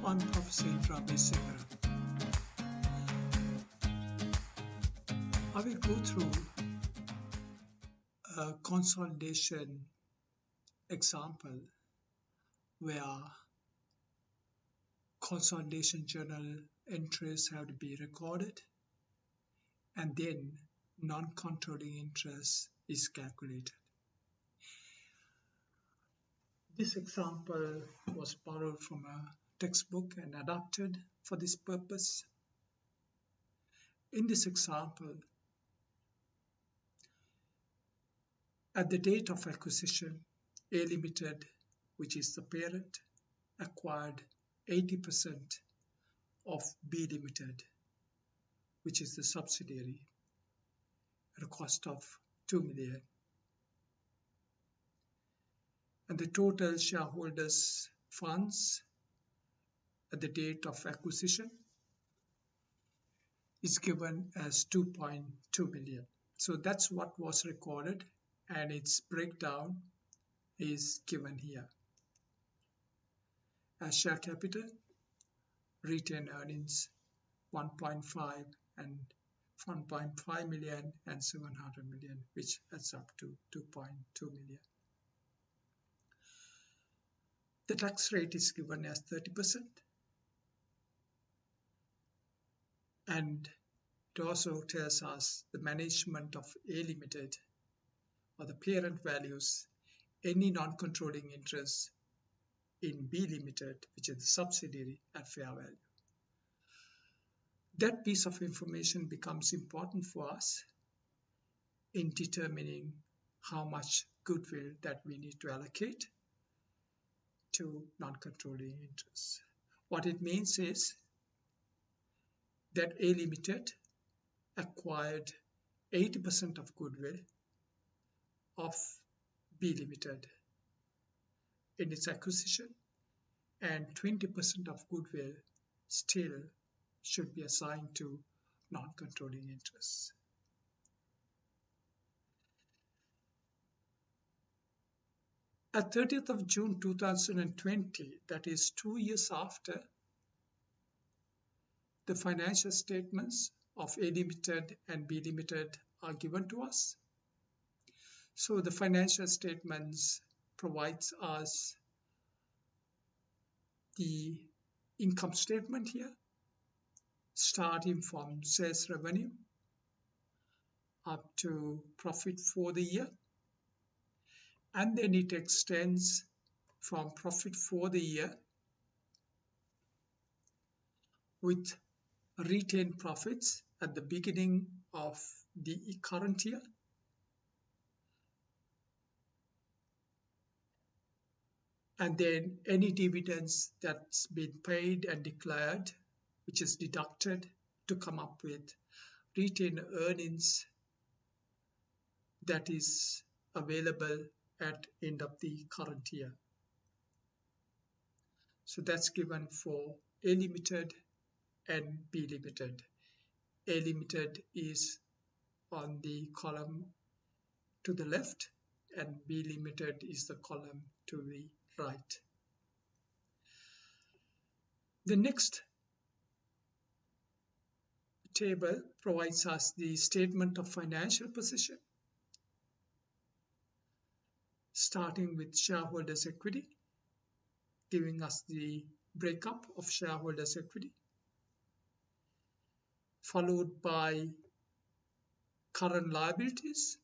I'm Professor Indra Abeysekera. I will go through a consolidation example where consolidation journal entries have to be recorded and then non-controlling interest is calculated. This example was borrowed from a textbook and adapted for this purpose. In this example, at the date of acquisition, A Limited, which is the parent, acquired 80% of B Limited, which is the subsidiary, at a cost of 2 million. And the total shareholders' funds at the date of acquisition is given as 2.2 million. So that's what was recorded, and its breakdown is given here. As share capital, retained earnings 1.5 and 1.5 million and 700 million, which adds up to 2.2 million. The tax rate is given as 30%, and it also tells us the management of A Limited or the parent values any non-controlling interest in B Limited, which is the subsidiary, at fair value. That piece of information becomes important for us in determining how much goodwill that we need to allocate to non-controlling interests. What it means is that A Limited acquired 80% of goodwill of B Limited in its acquisition, and 20% of goodwill still should be assigned to non-controlling interests. At 30th of June 2020, that is 2 years after, the financial statements of A Limited and B Limited are given to us. So the financial statements provides us the income statement here, starting from sales revenue up to profit for the year, and then it extends from profit for the year with retained profits at the beginning of the current year, and then any dividends that's been paid and declared, which is deducted to come up with retained earnings that is available at end of the current year. So that's given for A Limited and B Limited. A Limited is on the column to the left, and B Limited is the column to the right. The next table provides us the statement of financial position, starting with shareholders' equity, giving us the breakup of shareholders' equity, followed by current liabilities,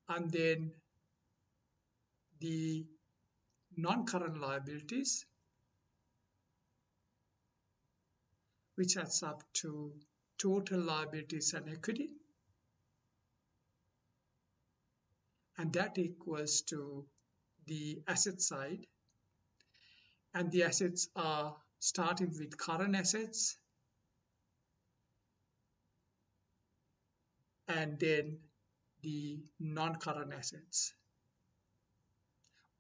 and then the non-current liabilities, which adds up to total liabilities and equity, and that equals to the asset side, and the assets are starting with current assets and then the non-current assets,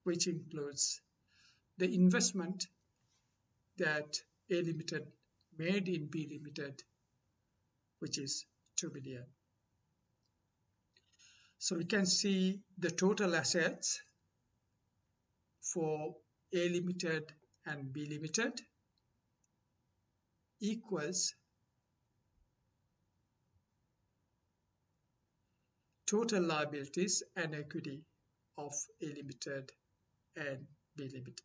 which includes the investment that A Limited made in B Limited, which is 2 million. So we can see the total assets for A Limited and B Limited equals total liabilities and equity of A Limited and B Limited.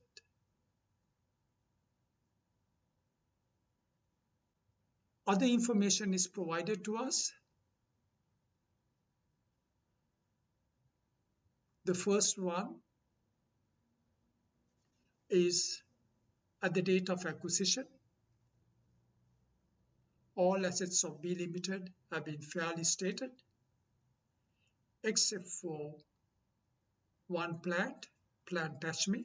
Other information is provided to us. The first one is at the date of acquisition, all assets of B Limited have been fairly stated, except for one plant, Plant Tashmi.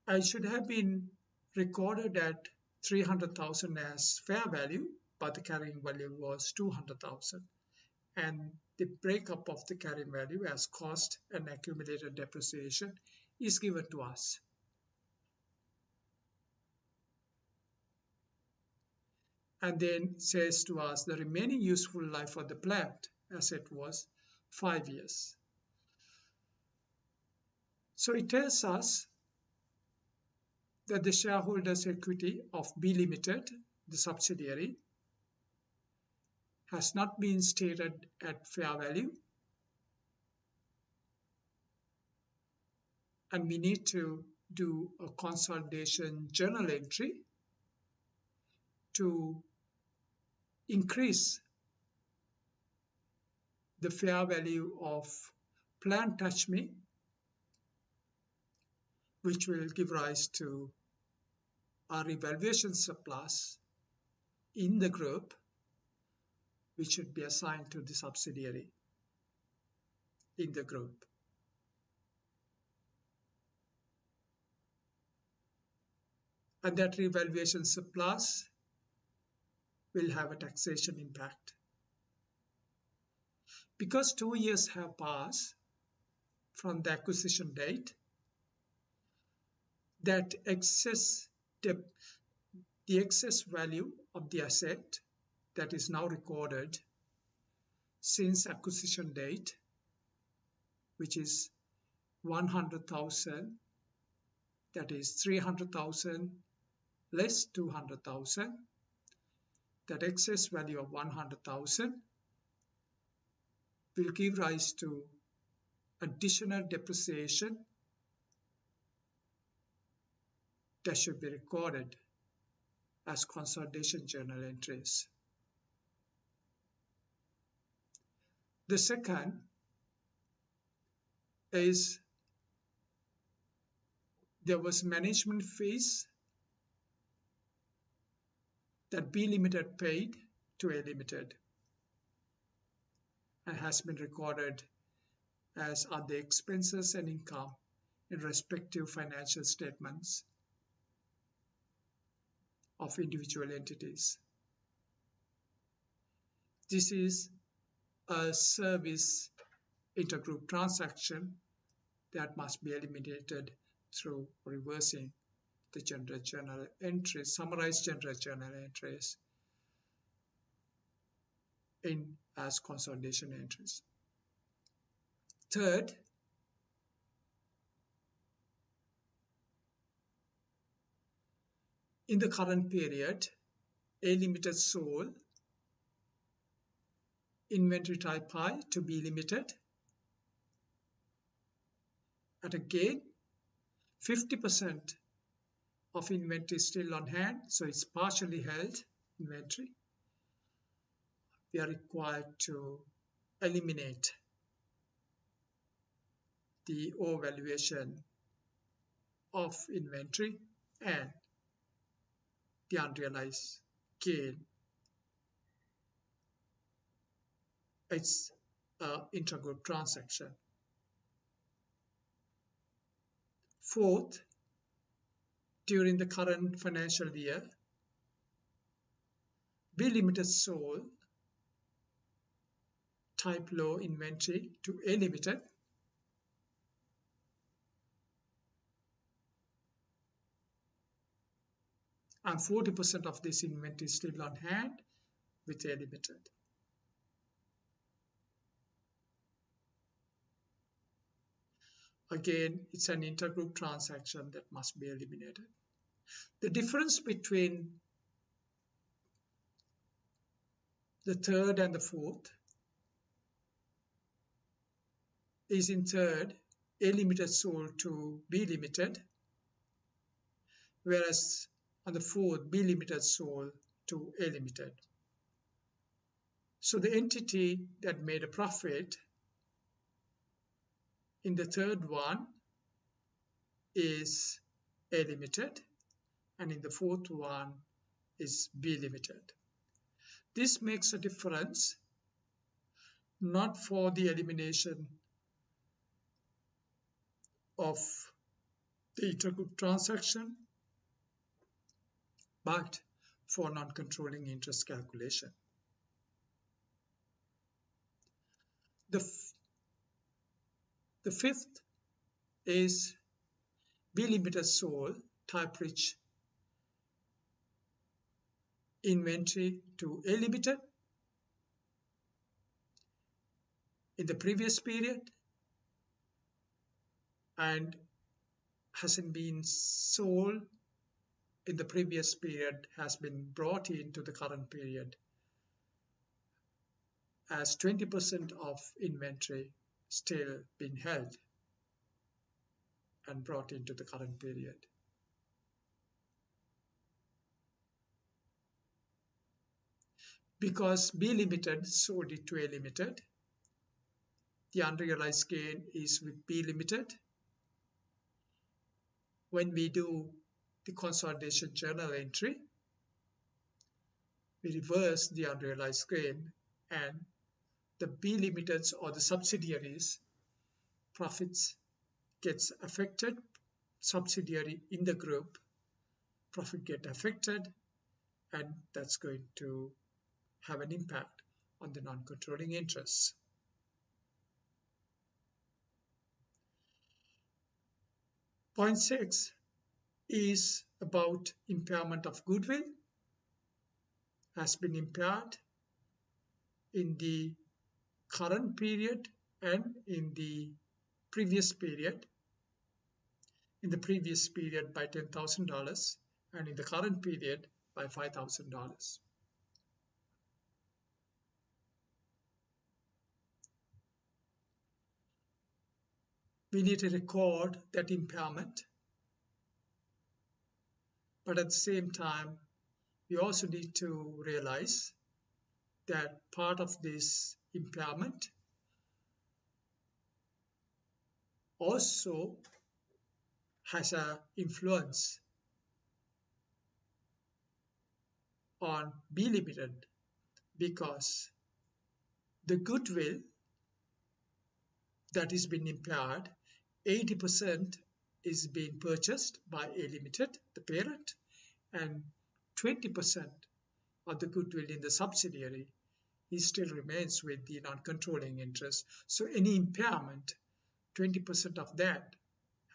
I should have been recorded at 300,000 as fair value, but the carrying value was 200,000. And the breakup of the carrying value as cost and accumulated depreciation is given to us. And then says to us the remaining useful life of the plant asset was 5 years. So it tells us that the shareholders' equity of B Limited, the subsidiary, has not been stated at fair value, and we need to do a consolidation journal entry to increase the fair value of Plant Tashmi, which will give rise to a revaluation surplus in the group, which should be assigned to the subsidiary in the group. And that revaluation surplus will have a taxation impact. Because 2 years have passed from the acquisition date, that the excess value of the asset that is now recorded since acquisition date, which is 100,000, that is 300,000 less 200,000, that excess value of 100,000 will give rise to additional depreciation that should be recorded as consolidation journal entries. The second is there was management fees that B Limited paid to A Limited and has been recorded as other expenses and income in respective financial statements of individual entities. This is a service intergroup transaction that must be eliminated through reversing the general journal entries, summarized general journal entries in as consolidation entries. Third, in the current period, A Limited sold inventory type I to B Limited at a gain. 50% of inventory is still on hand, so it's partially held inventory. We are required to eliminate the overvaluation of inventory and the unrealized gain. It's an intergroup transaction. Fourth, during the current financial year, B Limited sold type low inventory to A Limited and 40% of this inventory is still on hand with A Limited. Again, it's an intergroup transaction that must be eliminated. The difference between the third and the fourth is in third, A Limited sold to B Limited, whereas on the fourth, B Limited sold to A Limited. So the entity that made a profit in the third one is A Limited, and in the fourth one is B Limited. This makes a difference not for the elimination of the intergroup transaction, but for non-controlling interest calculation. The fifth is B Limited sold type rich inventory to A Limited in the previous period and hasn't been sold in the previous period, has been brought into the current period as 20% of inventory still been held and brought into the current period. Because B Limited sold it to A Limited, the unrealized gain is with B Limited. When we do the consolidation journal entry, we reverse the unrealized gain, and the B Limited's or the subsidiaries' profits gets affected. Subsidiary in the group profit get affected, and that's going to have an impact on the non-controlling interests. Point 6 is about impairment of goodwill. Has been impaired in the current period and in the previous period. In the previous period by $10,000 and in the current period by $5,000. We need to record that impairment, but at the same time, we also need to realize that part of this impairment also has an influence on B Limited, because the goodwill that is being impaired, 80% is being purchased by A Limited, the parent, and 20% of the goodwill in the subsidiary still remains with the non-controlling interest. So any impairment, 20% of that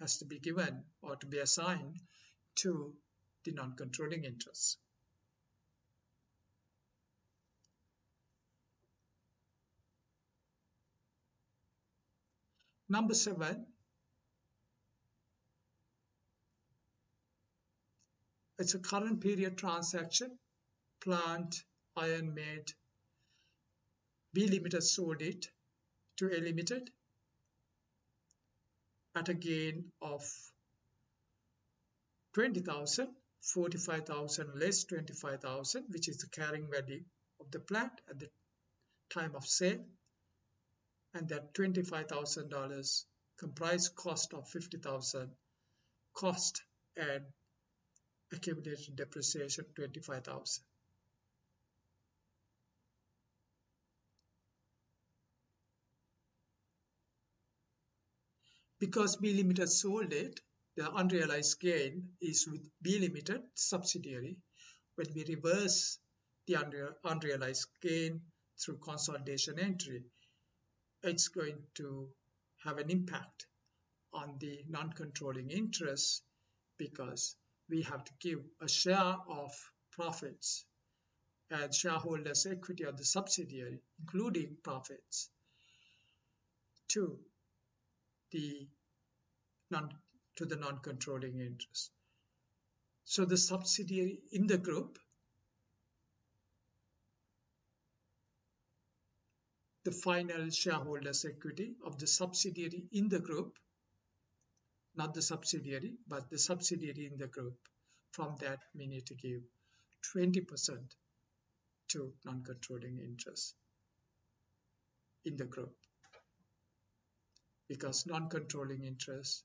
has to be given or to be assigned to the non-controlling interest. Number 7, it's a current period transaction. Plant, iron made, B Limited sold it to A Limited at a gain of 20,000, 45,000 less 25,000, which is the carrying value of the plant at the time of sale, and that $25,000 comprise cost of 50,000, cost and accumulated depreciation 25,000. Because B Limited sold it, the unrealized gain is with B Limited subsidiary. When we reverse the unrealized gain through consolidation entry, it's going to have an impact on the non-controlling interest, because we have to give a share of profits and shareholders' equity of the subsidiary, including profits, to the to the non-controlling interest. So the subsidiary in the group, the final shareholders' equity of the subsidiary in the group, not the subsidiary, but the subsidiary in the group. From that, we need to give 20% to non-controlling interest in the group, because non-controlling interest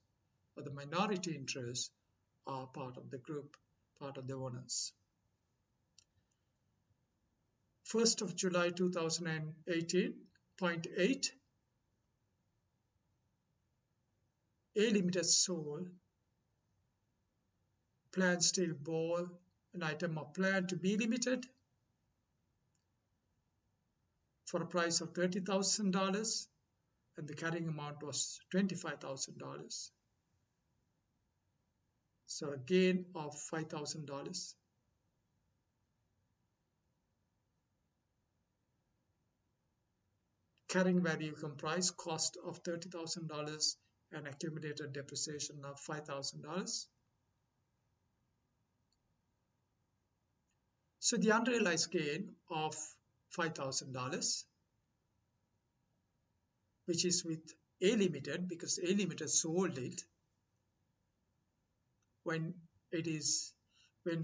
or the minority interests are part of the group, part of the owners. 1st of July 2018, 0.8, A Limited sold Plan Steel Ball, an item of Plan to B Limited, for a price of $30,000, and the carrying amount was $25,000. So a gain of $5,000. Carrying value comprised cost of $30,000 and accumulated depreciation of $5,000. So the unrealized gain of $5,000, which is with A Limited, because A Limited sold it, when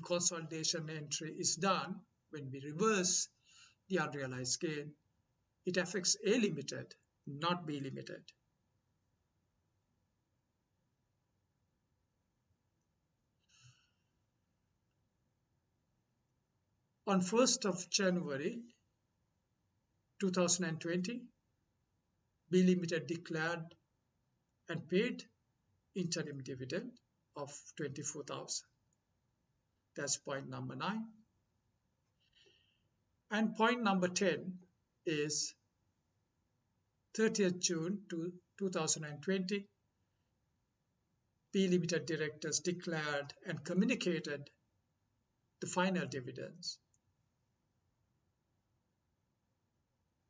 consolidation entry is done, when we reverse the unrealized gain, it affects A Limited, not B Limited. On 1st of January 2020, B Limited declared and paid interim dividend of $24,000. That's point number 9. And point number 10 is 30th June 2020, B Limited directors declared and communicated the final dividends.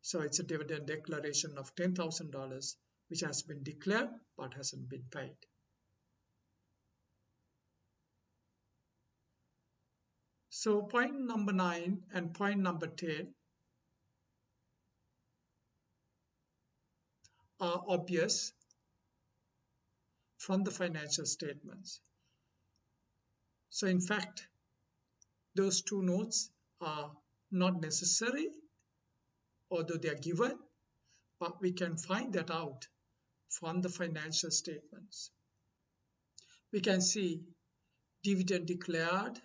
So it's a dividend declaration of $10,000, which has been declared but hasn't been paid. So point number 9 and point number 10 are obvious from the financial statements. So in fact, those two notes are not necessary, although they are given, but we can find that out from the financial statements. We can see dividend declared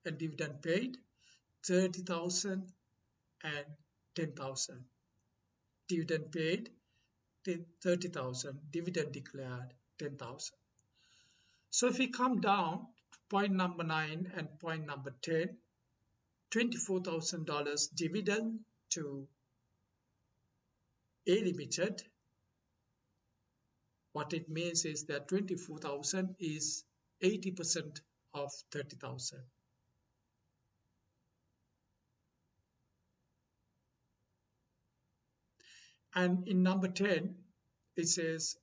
and dividend paid, 30,000 and 10,000. Dividend paid, 30,000. Dividend declared, 10,000. So if we come down to point number 9 and point number 10, $24,000 dividend to A Limited, what it means is that 24,000 is 80% of 30,000. And in number 10, it says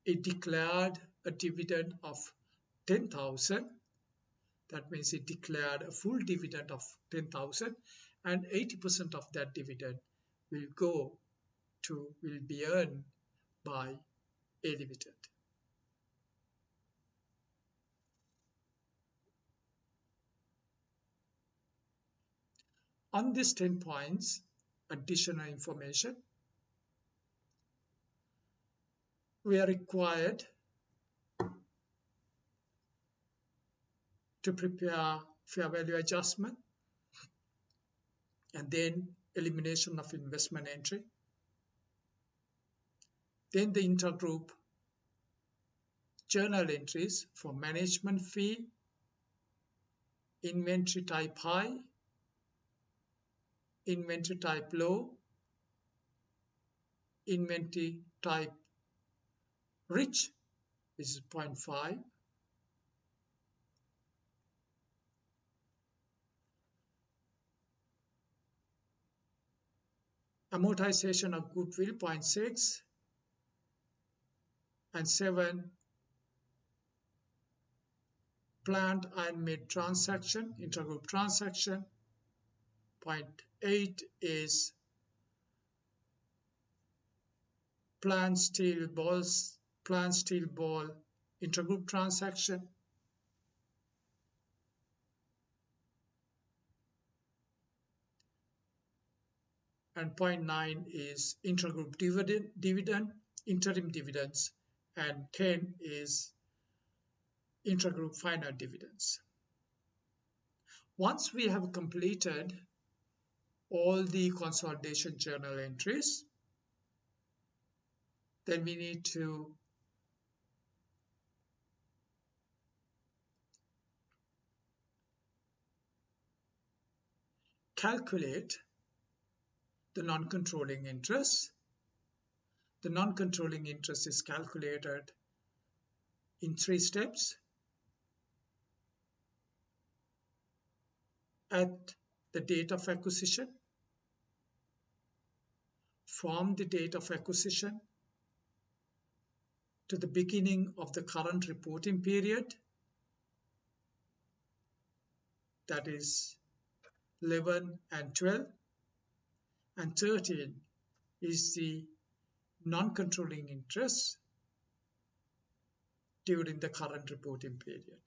it declared a dividend of 10,000. That means it declared a full dividend of 10,000, and 80% of that dividend will be earned by A Limited. On these 10 points, additional information, we are required to prepare fair value adjustment and then elimination of investment entry. Then the intergroup journal entries for management fee, inventory type high, inventory type low, inventory type rich, which is 0.5, amortization of goodwill 0.6, and 7, plant and mid transaction, intergroup transaction. Point 8 is plant steel ball intergroup transaction. And point 9 is intergroup dividend, interim dividends, and 10 is intergroup final dividends. Once we have completed all the consolidation journal entries, then we need to calculate the non-controlling interest. The non-controlling interest is calculated in 3 steps. At the date of acquisition, from the date of acquisition to the beginning of the current reporting period, that is 11 and 12, and 13 is the non-controlling interest during the current reporting period.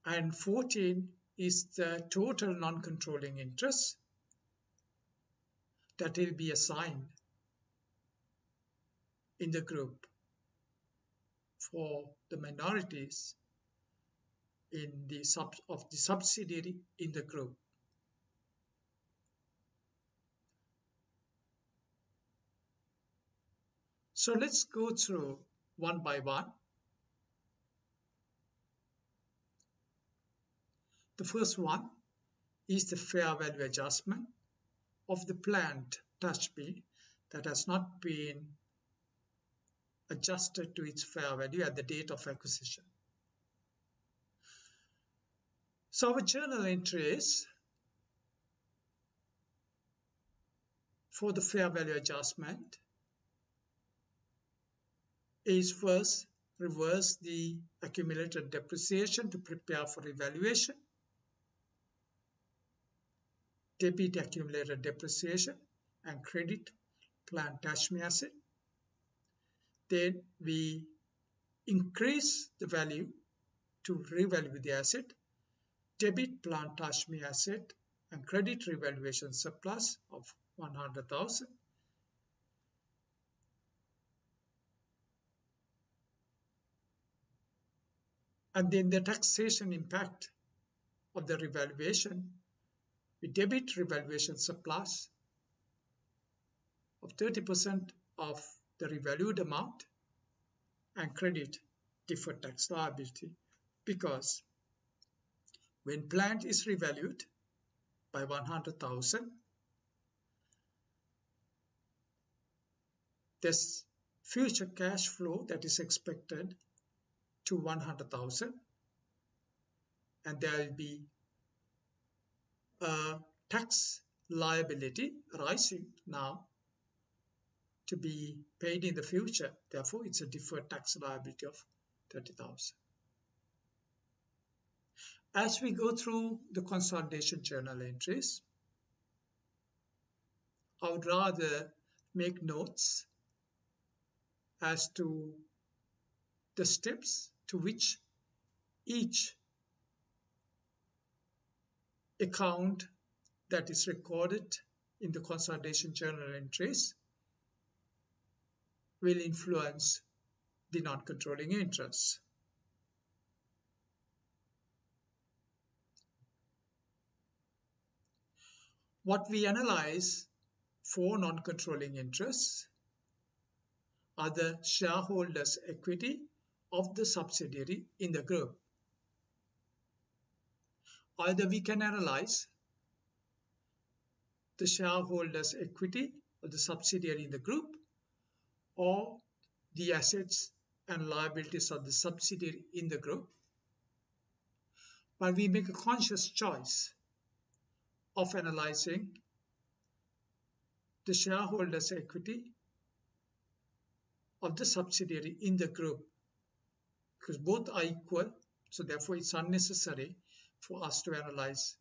And 14 is the total non-controlling interest that will be assigned in the group for the minorities in the subsidiary in the group. So let's go through one by one. The first one is the fair value adjustment of the planned touch B that has not been adjusted to its fair value at the date of acquisition. So our journal entries for the fair value adjustment is first reverse the accumulated depreciation to prepare for evaluation, debit accumulated depreciation and credit plant attachment asset. Then we increase the value to revalue the asset, debit plant attachment asset and credit revaluation surplus of 100,000. And then the taxation impact of the revaluation, we debit revaluation surplus of 30% of the revalued amount and credit deferred tax liability, because when plant is revalued by 100,000, there's future cash flow that is expected to 100,000, and there will be a tax liability arising now to be paid in the future. Therefore, it's a deferred tax liability of 30,000. As we go through the consolidation journal entries, I would rather make notes as to the steps to which each account that is recorded in the consolidation journal entries will influence the non-controlling interests. What we analyze for non-controlling interests are the shareholders' equity of the subsidiary in the group. Either we can analyze the shareholders' equity of the subsidiary in the group or the assets and liabilities of the subsidiary in the group, but we make a conscious choice of analyzing the shareholders' equity of the subsidiary in the group because both are equal. So therefore it's unnecessary for us to analyze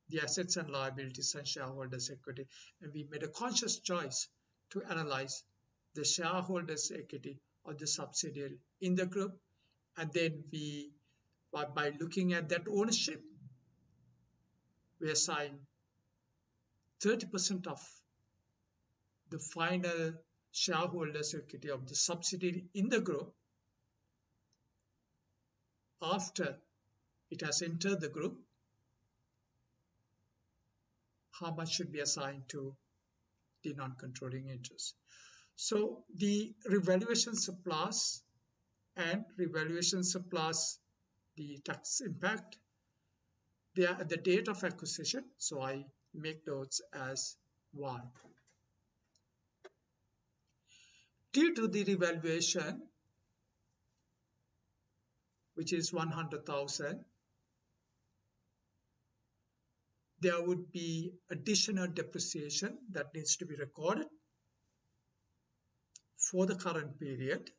the assets and liabilities and shareholders equity, and we made a conscious choice to analyze the shareholders equity of the subsidiary in the group. And then we, by looking at that ownership, we assign 30% of the final shareholders equity of the subsidiary in the group after it has entered the group. How much should be assigned to the non-controlling interest? So the revaluation surplus and revaluation surplus, the tax impact, they are at the date of acquisition, so I make those as 1. Due to the revaluation, which is 100,000, there would be additional depreciation that needs to be recorded for the current period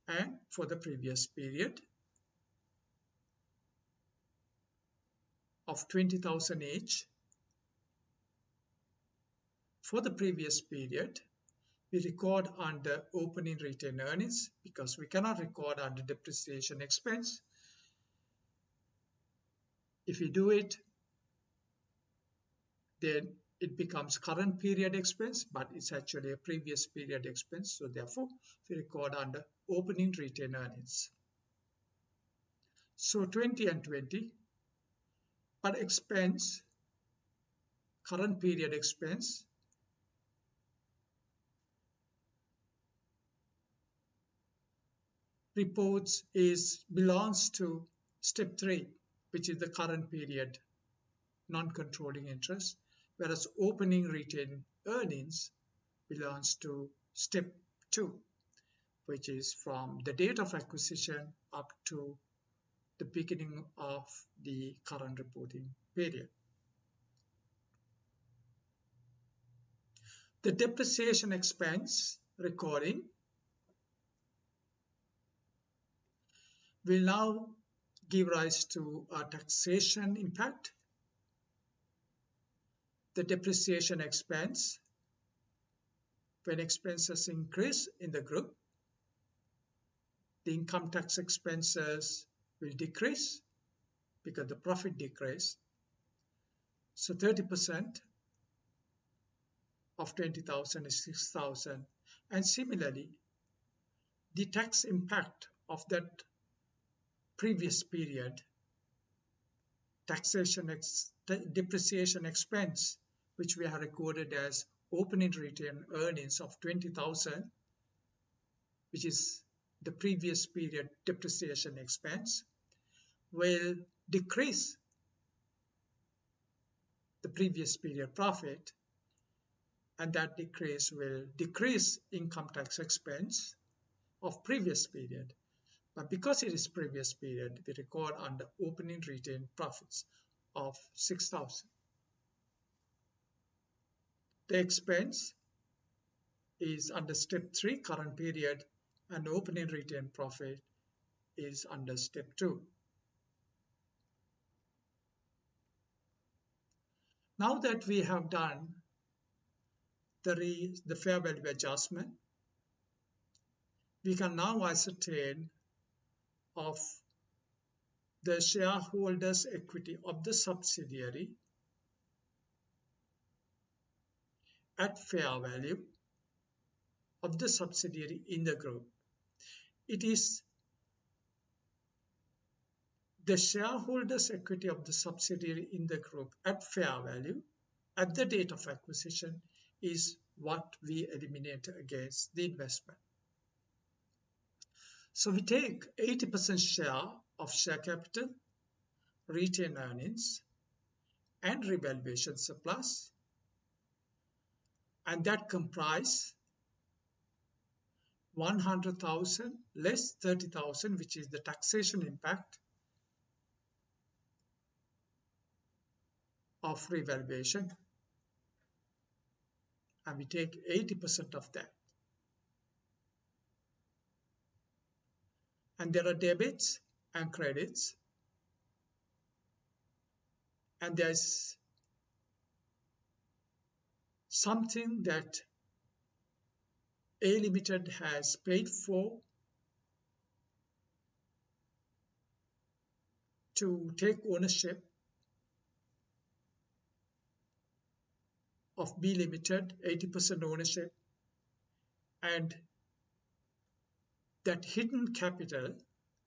and for the previous period of 20,000 each. For the previous period, we record under opening retained earnings because we cannot record under depreciation expense. If we do it, then it becomes current period expense, but it's actually a previous period expense. So therefore, we record under opening retained earnings. So 20 and 20, but expense, current period expense, reports belongs to step 3, which is the current period non-controlling interest, whereas opening retained earnings belongs to step 2, which is from the date of acquisition up to the beginning of the current reporting period. The depreciation expense recording will now give rise to a taxation impact. The depreciation expense, when expenses increase in the group, the income tax expenses will decrease because the profit decrease. So 30% of 20,000 is 6,000. And similarly, the tax impact of that previous period depreciation expense, which we have recorded as opening retained earnings of 20,000, which is the previous period depreciation expense, will decrease the previous period profit, and that decrease will decrease income tax expense of previous period. But because it is previous period, we record under opening retained profits of 6,000. The expense is under step 3, current period, and opening retained profit is under step 2. Now that we have done the fair value adjustment, we can now ascertain of the shareholders' equity of the subsidiary at fair value of the subsidiary in the group. It is the shareholders' equity of the subsidiary in the group at fair value at the date of acquisition is what we eliminate against the investment. So we take 80% share of share capital, retained earnings, and revaluation surplus, and that comprise 100,000 less 30,000, which is the taxation impact of revaluation, and we take 80% of that. and there are debits and credits, and there's something that A Limited has paid for to take ownership of B Limited, 80% ownership, and that hidden capital,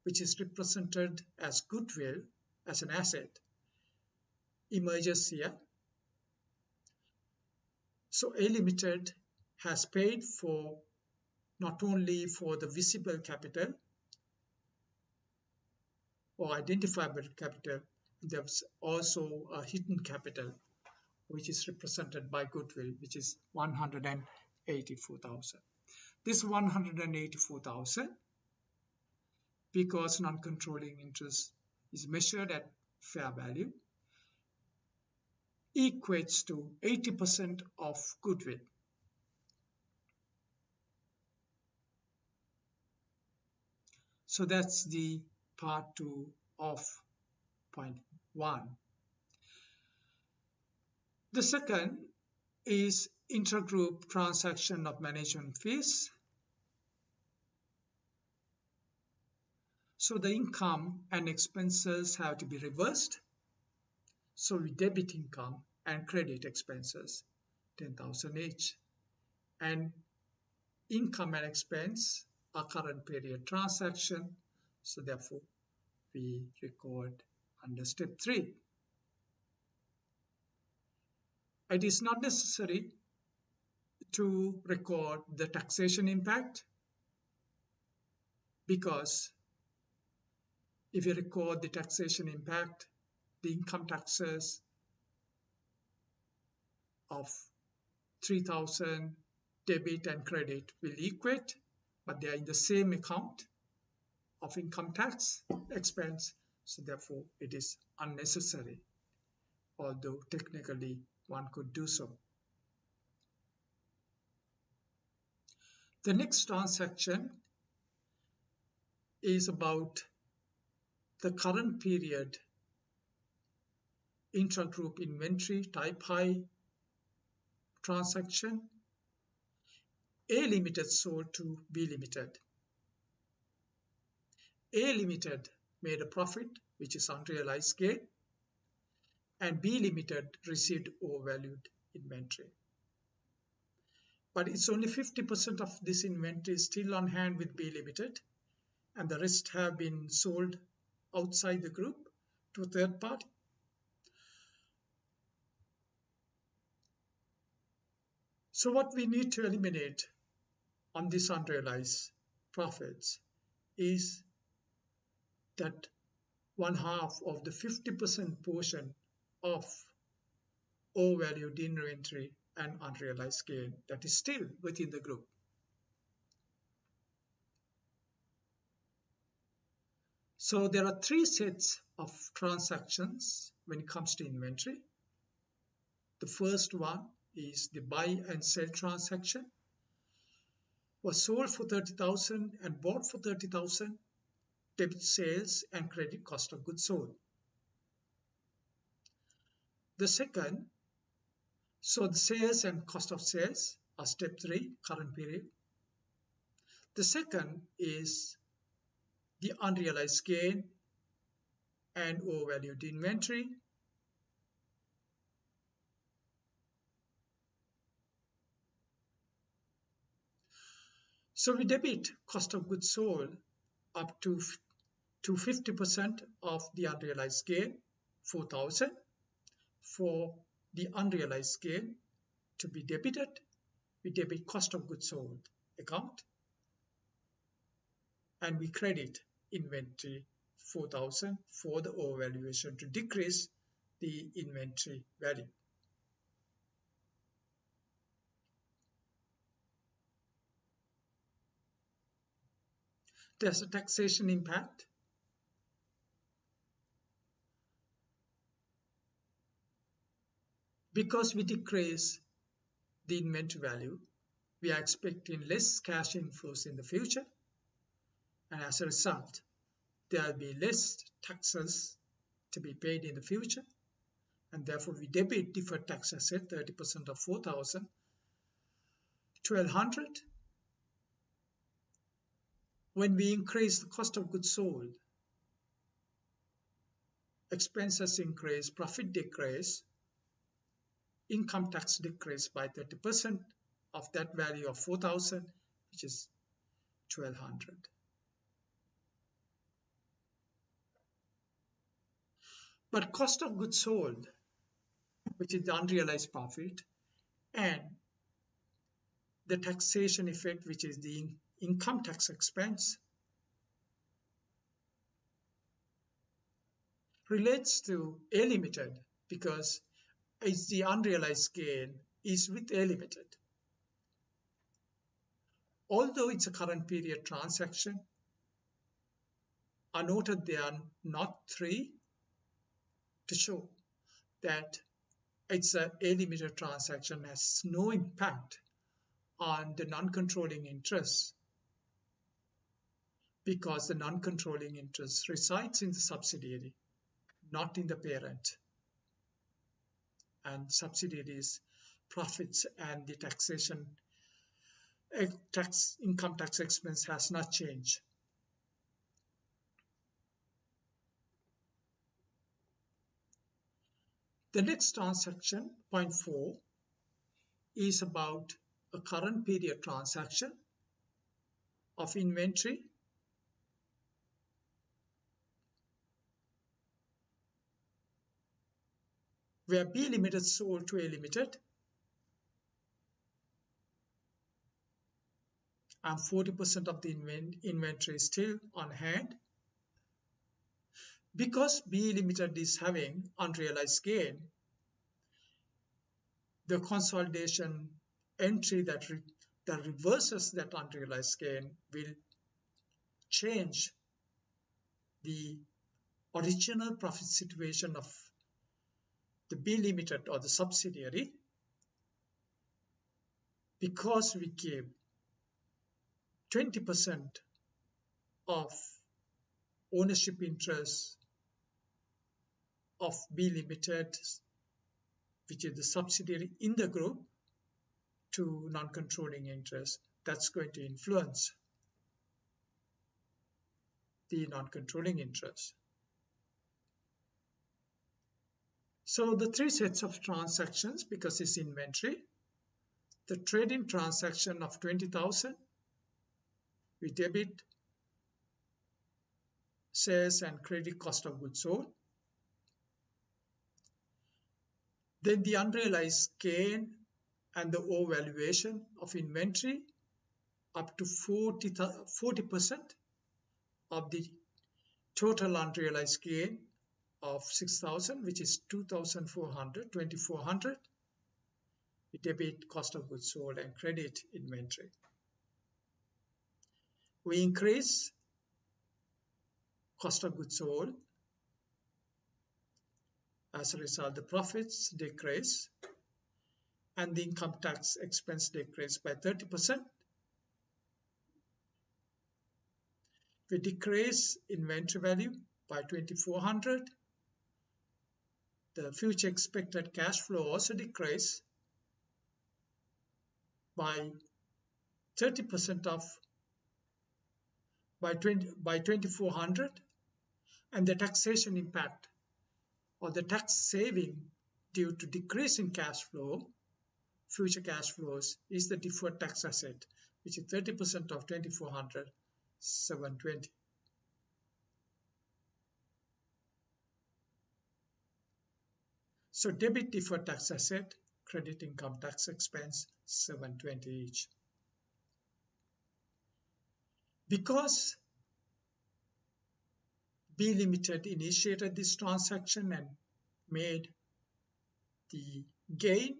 which is represented as goodwill, as an asset, emerges here. So A Limited has paid for not only for the visible capital or identifiable capital, there's also a hidden capital, which is represented by goodwill, which is 184,000. This 184,000, because non-controlling interest is measured at fair value, equates to 80% of goodwill. So that's the part 2 of point 1. The second is intergroup transaction of management fees. So the income and expenses have to be reversed. So we debit income and credit expenses, 10,000 each. And income and expense are current period transaction. So therefore, we record under step 3. It is not necessary to record the taxation impact, because if you record the taxation impact, the income taxes of 3,000 debit and credit will equate, but they are in the same account of income tax expense, so therefore it is unnecessary, although technically one could do so. The next transaction is about the current period intragroup inventory type high transaction. A Limited sold to B Limited. A Limited made a profit, which is unrealized gain, and B Limited received overvalued inventory. But it's only 50% of this inventory still on hand with B Limited, and the rest have been sold outside the group to a third party. So what we need to eliminate on this unrealized profits is that 1/2 of the 50% portion of overvalued inventory and unrealized gain that is still within the group. So there are 3 sets of transactions when it comes to inventory. The first one is the buy and sell transaction. Was sold for 30,000 and bought for 30,000, debit sales and credit cost of goods sold. The second, so the sales and cost of sales are step 3, current period. The second is the unrealized gain and overvalued inventory. So we debit cost of goods sold up to 50% of the unrealized gain, 4,000. For the unrealized gain to be debited, we debit cost of goods sold account, and we credit inventory 4,000 for the overvaluation to decrease the inventory value. There's a taxation impact. Because we decrease the inventory value, we are expecting less cash inflows in the future. and as a result, there will be less taxes to be paid in the future, and therefore we debit deferred tax asset 30% of 4,000, 1,200. When we increase the cost of goods sold, expenses increase, profit decrease, income tax decrease by 30% of that value of 4,000, which is 1,200. But cost of goods sold, which is the unrealized profit, and the taxation effect, which is the income tax expense, relates to A Limited because it's the unrealized gain is with A Limited. Although it's a current period transaction, I noted there are not three to show that it's a limited transaction has no impact on the non-controlling interest because the non-controlling interest resides in the subsidiary, not in the parent. And subsidiaries' profits and the taxation income tax expense has not changed. The next transaction, point 4, is about a current period transaction of inventory where B Limited sold to A Limited and 40% of the inventory is still on hand. Because B Limited is having unrealized gain, the consolidation entry that reverses that unrealized gain will change the original profit situation of the B Limited or the subsidiary because we give 20% of ownership interest of B Limited, which is the subsidiary in the group, to non-controlling interest. That's going to influence the non-controlling interest. So the three sets of transactions, because it's inventory, the trading transaction of 20,000, we debit sales and credit cost of goods sold. Then the unrealized gain and the overvaluation of inventory up to 40% of the total unrealized gain of 6,000, which is 2,400, 2,400. We debit cost of goods sold and credit inventory. We increase cost of goods sold. As a result, the profits decrease and the income tax expense decrease by 30%. We decrease inventory value by 2,400. The future expected cash flow also decrease by 30% by 2,400, and the taxation impact or the tax saving due to decrease in cash flow, future cash flows, is the deferred tax asset, which is 30% of 2,400, 720. So debit deferred tax asset, credit income tax expense, 720 each. Because B Limited initiated this transaction and made the gain,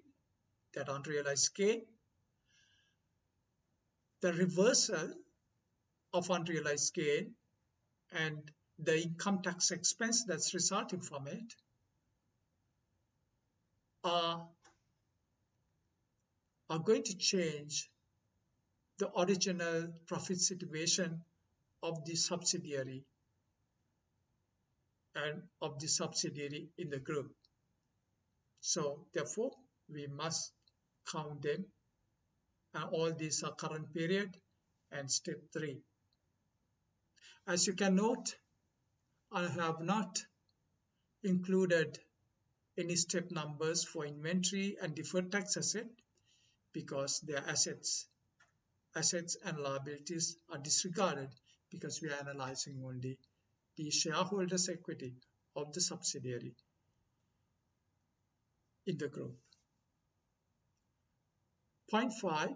that unrealized gain, the reversal of unrealized gain and the income tax expense that's resulting from it are going to change the original profit situation of the subsidiary and of the subsidiary in the group. So therefore, we must count them, and all these are current period and step 3. As you can note, I have not included any step numbers for inventory and deferred tax asset because they are assets. Assets and liabilities are disregarded because we are analyzing only the shareholders' equity of the subsidiary in the group. Point 5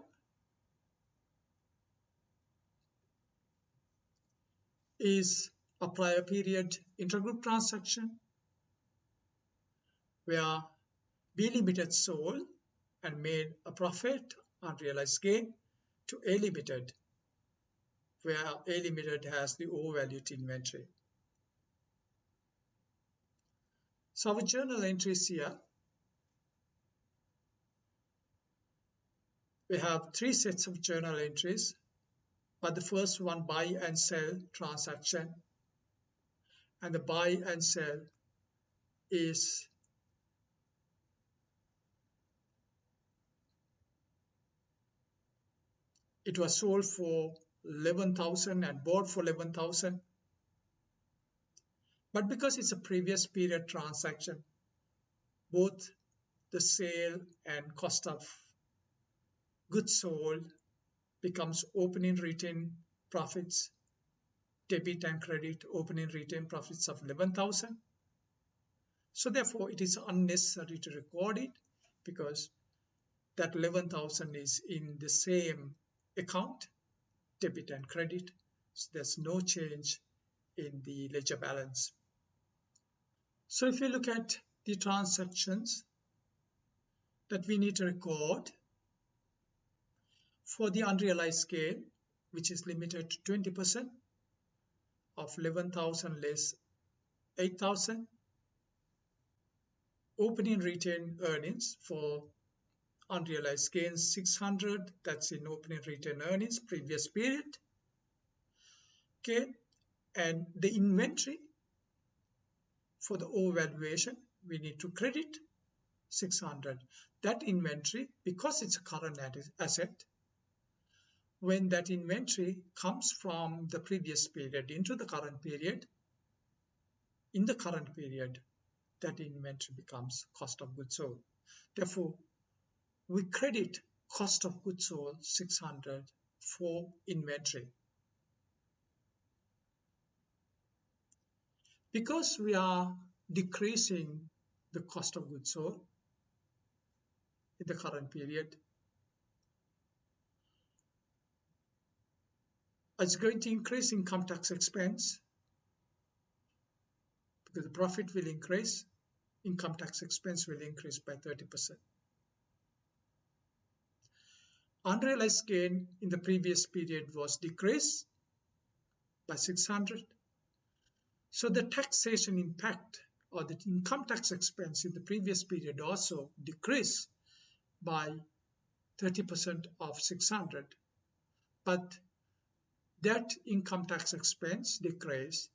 is a prior period intergroup transaction where B Limited sold and made a profit, unrealized gain, to A Limited, where A Limited has the overvalued inventory. So our journal entries here, we have 3 sets of journal entries, but the first one, buy and sell transaction, and the buy and sell is it was sold for 11,000 and bought for 11,000. But because it's a previous period transaction, both the sale and cost of goods sold becomes opening retained profits, debit and credit opening retained profits of 11,000. So therefore, it is unnecessary to record it because that 11,000 is in the same account, debit and credit. So there's no change in the ledger balance. So if you look at the transactions that we need to record for the unrealized gain, which is limited to 20% of 11,000 less 8,000, opening retained earnings for unrealized gains 600, that's in opening retained earnings previous period. Okay, and the inventory for the overvaluation we need to credit 600. That inventory, because it's a current asset, when that inventory comes from the previous period into the current period, in the current period, that inventory becomes cost of goods sold. Therefore, we credit cost of goods sold 600 for inventory. Because we are decreasing the cost of goods sold in the current period, it's going to increase income tax expense because the profit will increase, income tax expense will increase by 30%. Unrealized gain in the previous period was decreased by 600. So the taxation impact or the income tax expense in the previous period also decreased by 30% of 600. But that income tax expense decrease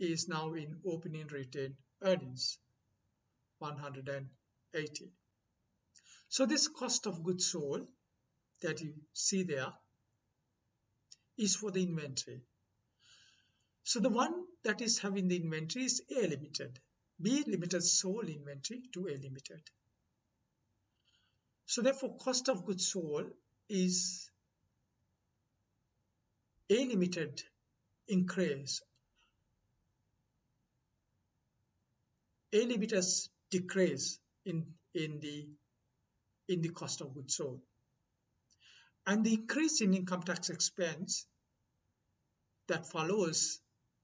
is now in opening retained earnings, 180. So this cost of goods sold that you see there is for the inventory. So the one that is having the inventory is A Limited. B Limited sold inventory to A Limited. So therefore, cost of goods sold is A Limited increase. A Limited's decrease in the cost of goods sold. And the increase in income tax expense that follows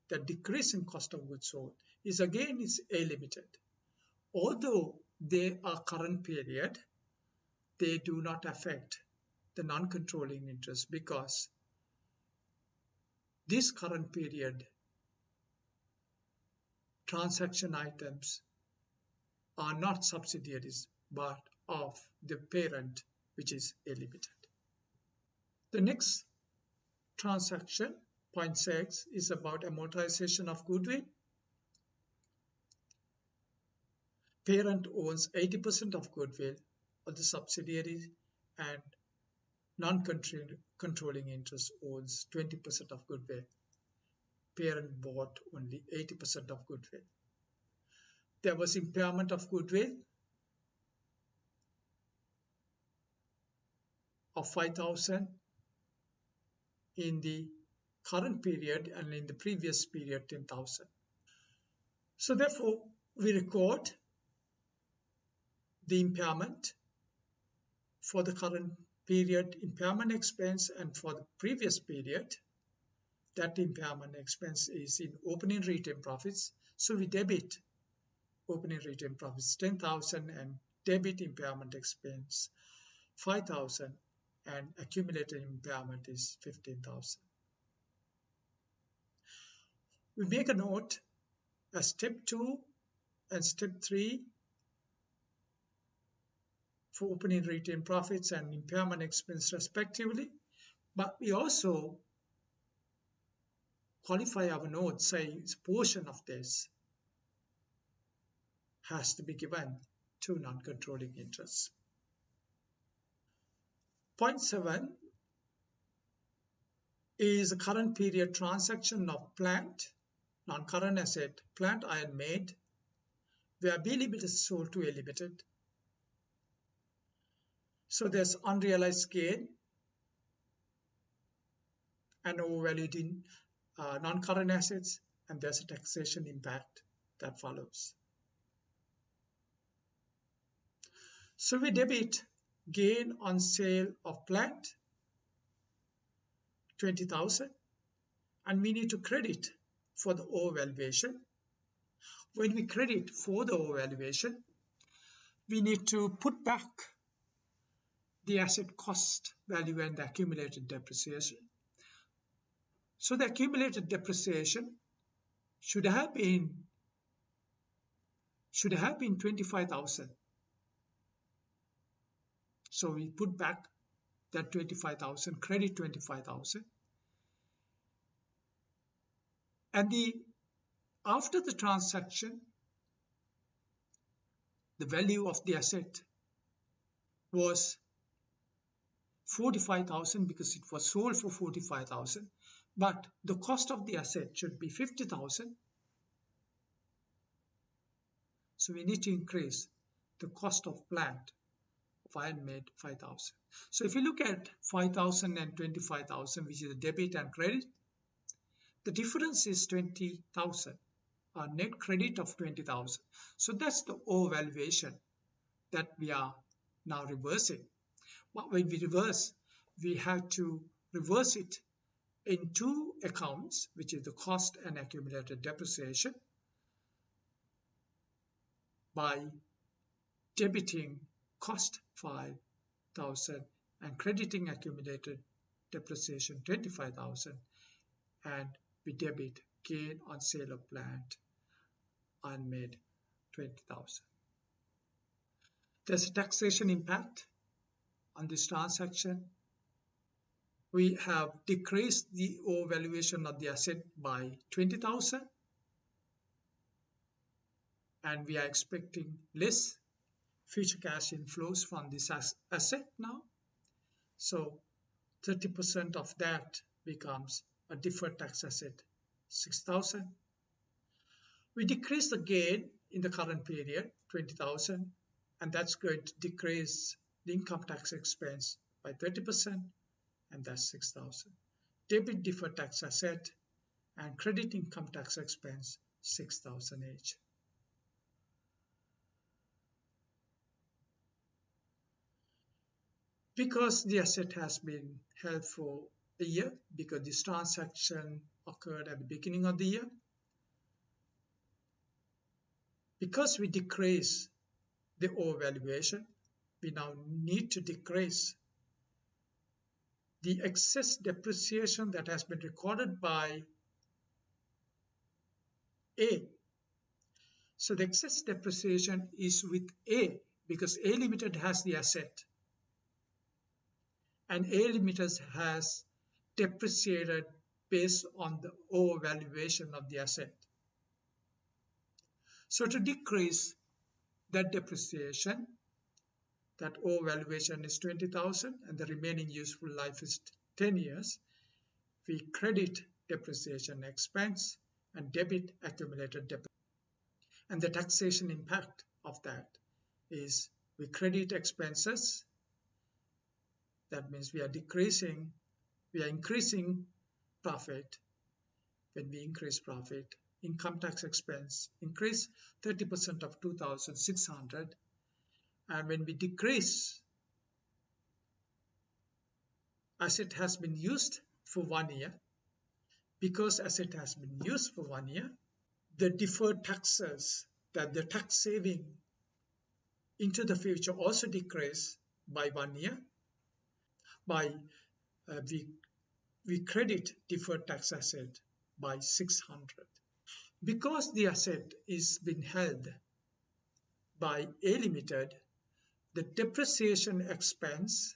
the decrease in cost of goods sold is A Limited. Although they are current period, they do not affect the non-controlling interest because this current period transaction items are not subsidiaries but of the parent, which is A Limited. The next transaction Point 6 is about amortization of goodwill. Parent owns 80% of goodwill of the subsidiary, and non-controlling interest owns 20% of goodwill. Parent bought only 80% of goodwill. There was impairment of goodwill of 5,000 in the current period, and in the previous period 10,000. So therefore, we record the impairment for the current period impairment expense, and for the previous period that impairment expense is in opening retained profits. So we debit opening retained profits 10,000 and debit impairment expense 5,000, and accumulated impairment is 15,000. We make a note as step 2 and step 3 for opening retained profits and impairment expense respectively, but we also qualify our note, say a portion of this has to be given to non-controlling interests. Point 7 is a current period transaction of plant, non-current asset, plant iron made, where B Limited sold to A Limited. So there's unrealized gain and overvalued in non-current assets, and there's a taxation impact that follows. So we debit gain on sale of plant 20,000, and we need to credit for the overvaluation. When we credit for the overvaluation, we need to put back the asset cost value and the accumulated depreciation. So the accumulated depreciation should have been 25,000. So we put back that 25,000, credit 25,000, and after the transaction, the value of the asset was 45,000 because it was sold for 45,000, but the cost of the asset should be 50,000. So we need to increase the cost of plant of iron made 5,000. So if you look at 5,000 and 25,000, which is a debit and credit, the difference is 20,000, a net credit of 20,000. So that's the overvaluation that we are now reversing. But when we reverse, we have to reverse it in two accounts, which is the cost and accumulated depreciation, by debiting cost 5,000 and crediting accumulated depreciation 25,000, and we debit gain on sale of plant iron made 20,000. There's a taxation impact on this transaction. We have decreased the overvaluation of the asset by 20,000, and we are expecting less future cash inflows from this asset now. So 30% of that becomes a deferred tax asset, 6,000. We decrease the gain in the current period, 20,000, and that's going to decrease the income tax expense by 30%, and that's 6,000. Debit deferred tax asset and credit income tax expense, 6,000 each. Because the asset has been held for a year, because this transaction occurred at the beginning of the year, because we decrease the overvaluation, we now need to decrease the excess depreciation that has been recorded by A. So the excess depreciation is with A because A Limited has the asset, and A Limited has depreciated based on the overvaluation of the asset. So to decrease that depreciation, that overvaluation is 20,000 and the remaining useful life is 10 years, we credit depreciation expense and debit accumulated depreciation. And the taxation impact of that is we credit expenses. That means we are increasing profit. When we increase profit, income tax expense increase 30% of 2,600. And when we decrease, asset has been used for 1 year. Because asset has been used for 1 year, the deferred taxes, that the tax saving into the future also decrease by 1 year. We credit deferred tax asset by 600. Because the asset is being held by A Limited, the depreciation expense,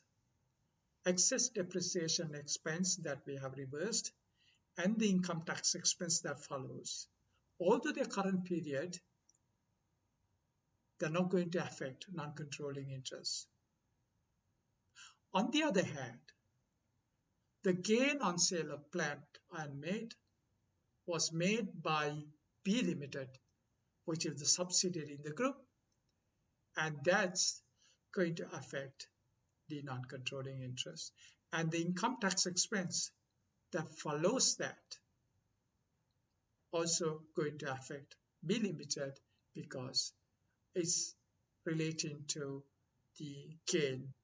excess depreciation expense that we have reversed, and the income tax expense that follows, although their current period, they're not going to affect non-controlling interest. On the other hand, the gain on sale of plant and made was made by B Limited, which is the subsidiary in the group, and that's going to affect the non-controlling interest. And the income tax expense that follows that also going to affect B Limited because it's relating to the gain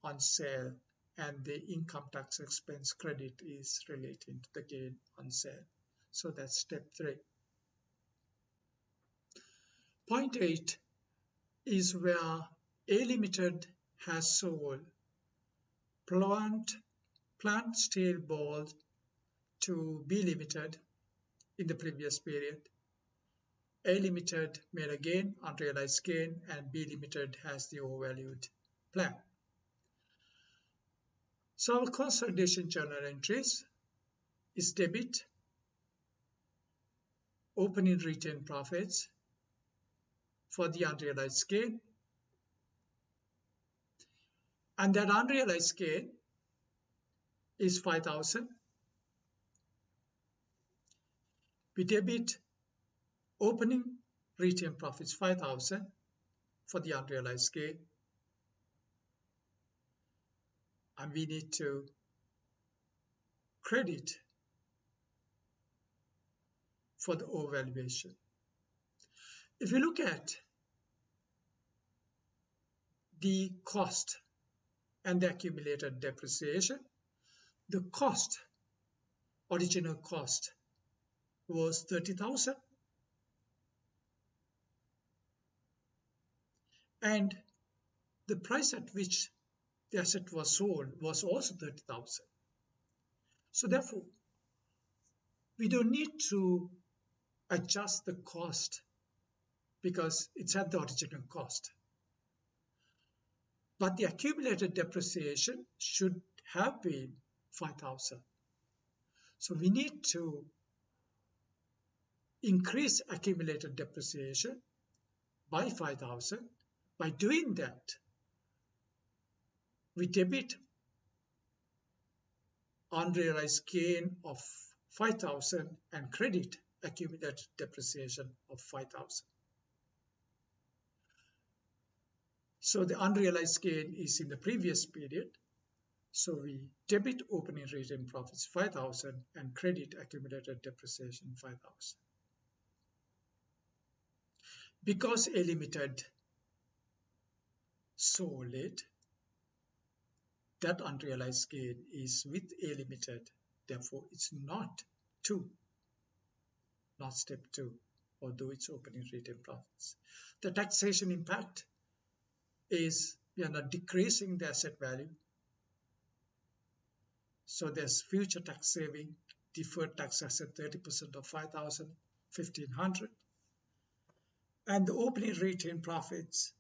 on sale, and the income tax expense credit is relating to the gain on sale. So that's step 3. Point 8 is where A Limited has sold plant steel balls to B Limited in the previous period. A Limited made a gain, unrealized gain, and B Limited has the overvalued plant. So our consolidation journal entries is debit, opening retained profits for the unrealized gain, and that unrealized gain is 5,000. We debit opening retained profits 5,000 for the unrealized gain, and we need to credit for the overvaluation. If you look at the cost and the accumulated depreciation, the cost, original cost, was 30,000, and the price at which the asset was sold was also 30,000. So therefore, we don't need to adjust the cost because it's at the original cost. But the accumulated depreciation should have been 5,000. So we need to increase accumulated depreciation by 5,000. By doing that, we debit unrealized gain of 5,000 and credit accumulated depreciation of 5,000. So the unrealized gain is in the previous period. So we debit opening retained profits 5,000 and credit accumulated depreciation 5,000. Because A Limited sold it, that unrealized gain is with A Limited. Therefore, it's not step 2, although it's opening retained profits. The taxation impact is we are not decreasing the asset value. So there's future tax saving, deferred tax asset 30% of 5,000, 1,500. And the opening retained profits,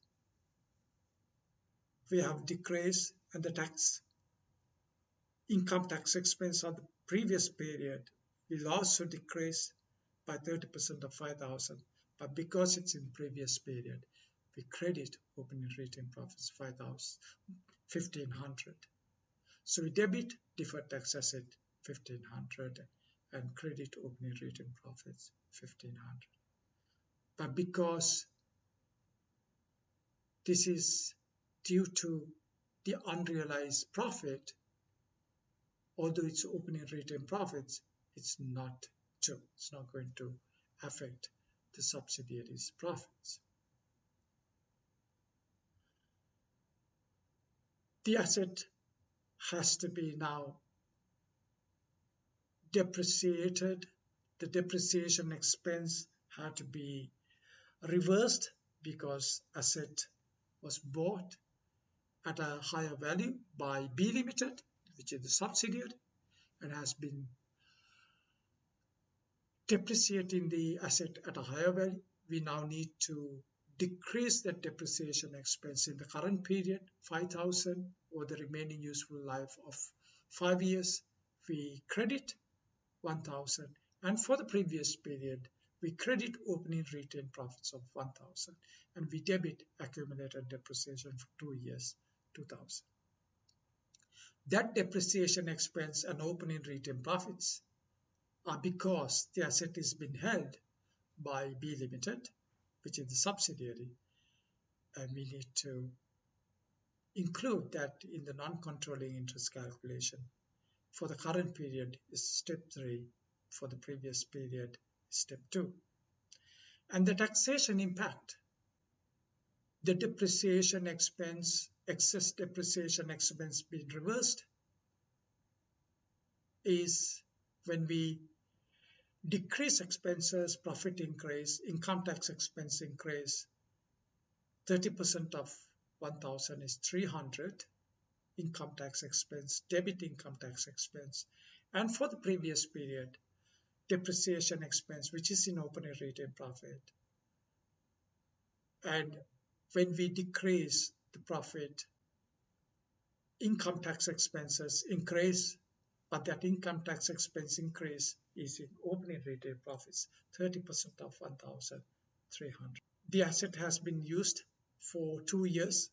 we have decreased, and the tax income tax expense of the previous period will also decrease by 30% of 5,000, but because it's in previous period, we credit opening retained profits 1,500. So we debit deferred tax asset 1,500 and credit opening retained profits 1,500. But because this is due to the unrealized profit, although it's opening retained profits, it's not going to affect the subsidiary's profits. The asset has to be now depreciated. The depreciation expense had to be reversed because asset was bought at a higher value by B Limited, which is the subsidiary, and has been depreciating the asset at a higher value. We now need to decrease that depreciation expense in the current period, 5,000, or the remaining useful life of 5 years. We credit 1,000, and for the previous period, we credit opening retained profits of 1,000, and we debit accumulated depreciation for 2 years, 2,000. That depreciation expense and opening retained profits are because the asset is being held by B Limited, which is the subsidiary, and we need to include that in the non-controlling interest calculation. For the current period is step 3, for the previous period is step 2. And the taxation impact, the depreciation expense, excess depreciation expense being reversed, is when we decrease expenses, profit increase, income tax expense increase. 30% of 1,000 is 300 income tax expense, debit income tax expense. And for the previous period, depreciation expense, which is in opening retained profit. And when we decrease the profit, income tax expenses increase, but that income tax expense increase is in opening retained profits, 30% of 1,300. The asset has been used for 2 years.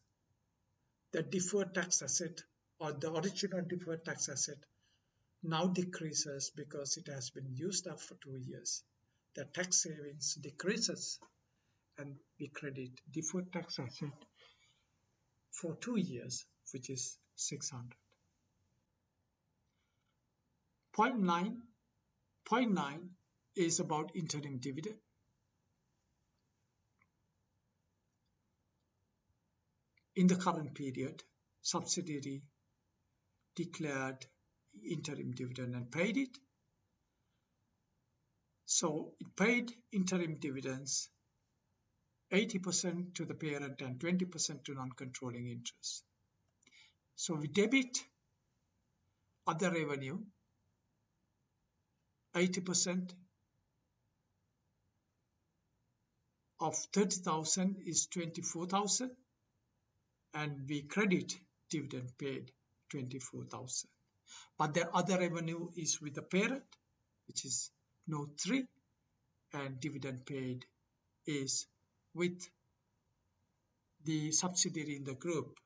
The deferred tax asset, or the original deferred tax asset, now decreases because it has been used up for 2 years. The tax savings decreases, and we credit deferred tax asset for 2 years, which is 600. Point 9 is about interim dividend. In the current period, subsidiary declared interim dividend and paid it. So it paid interim dividends 80% to the parent and 20% to non-controlling interest. So we debit other revenue, 80% of 30,000 is 24,000, and we credit dividend paid 24,000. But the other revenue is with the parent, which is note 3, and dividend paid is with the subsidiary in the group,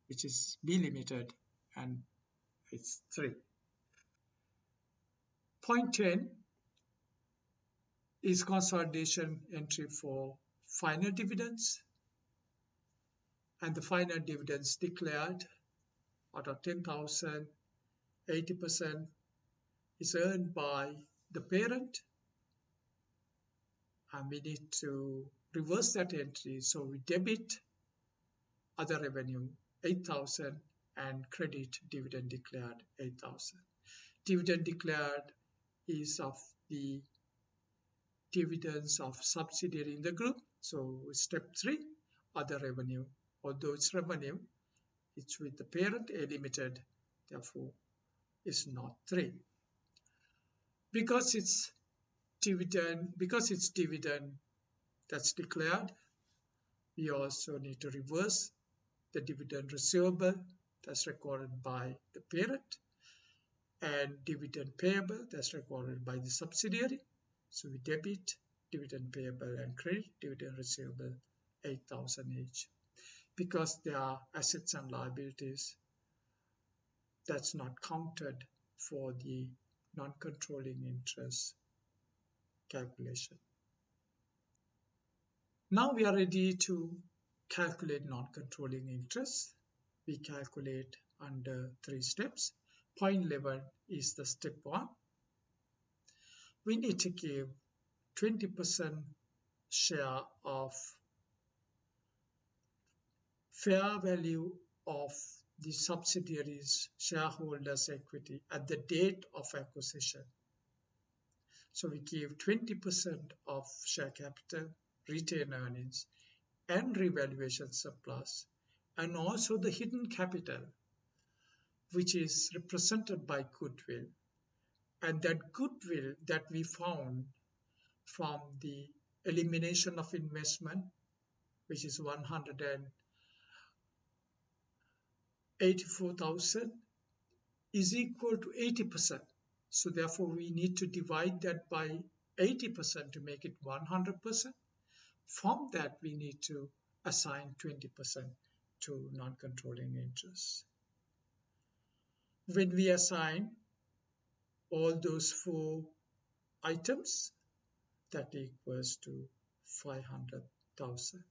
which is B Limited, and it's 3. Point 10 is consolidation entry for final dividends, and the final dividends declared out of 10,000, 80% is earned by the parent, and we need to reverse that entry. So we debit other revenue 8,000 and credit dividend declared 8,000. Dividend declared is of the dividends of subsidiary in the group. So step 3, other revenue. Although it's revenue, it's with the parent A Limited, therefore it's not 3. Because it's dividend that's declared, we also need to reverse the dividend receivable that's recorded by the parent, and dividend payable, that's recorded by the subsidiary. So we debit dividend payable and credit dividend receivable 8,000 each. Because they are assets and liabilities, that's not counted for the non-controlling interest calculation. Now we are ready to calculate non-controlling interest. We calculate under 3 steps. Point 11 is the step 1. We need to give 20% share of fair value of the subsidiary's shareholders' equity at the date of acquisition. So we give 20% of share capital, retained earnings, and revaluation surplus, and also the hidden capital, which is represented by goodwill. And that goodwill that we found from the elimination of investment, which is 184,000, is equal to 80%. So therefore, we need to divide that by 80% to make it 100%. From that, we need to assign 20% to non-controlling interest. When we assign all those 4 items, that equals to 500,000.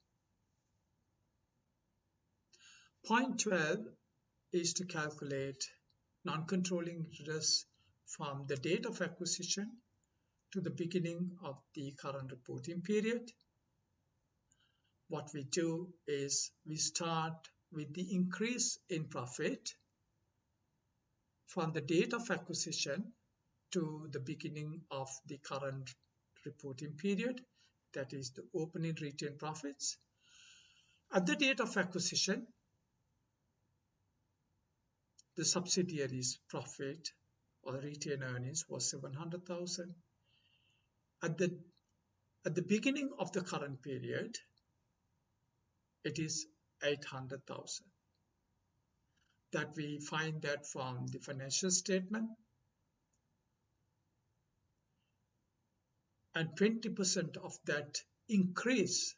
Point 12 is to calculate non-controlling interest from the date of acquisition to the beginning of the current reporting period. What we do is we start with the increase in profit from the date of acquisition to the beginning of the current reporting period, that is the opening retained profits. At the date of acquisition, the subsidiary's profit or retained earnings was 700,000. At the beginning of the current period, it is 800,000. That we find that from the financial statement, and 20% of that increase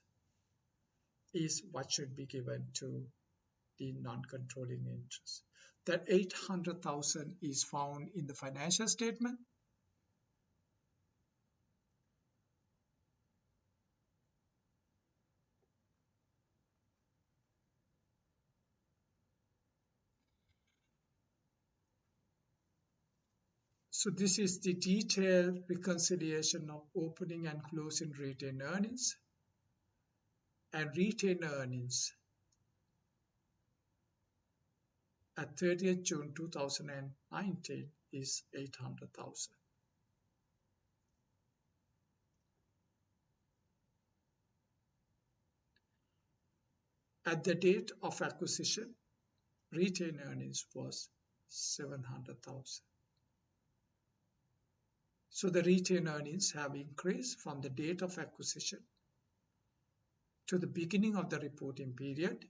is what should be given to the non-controlling interest. That 800,000 is found in the financial statement. So this is the detailed reconciliation of opening and closing retained earnings. And retained earnings at 30th June 2019 is 800,000. At the date of acquisition, retained earnings was 700,000. So the retained earnings have increased from the date of acquisition to the beginning of the reporting period,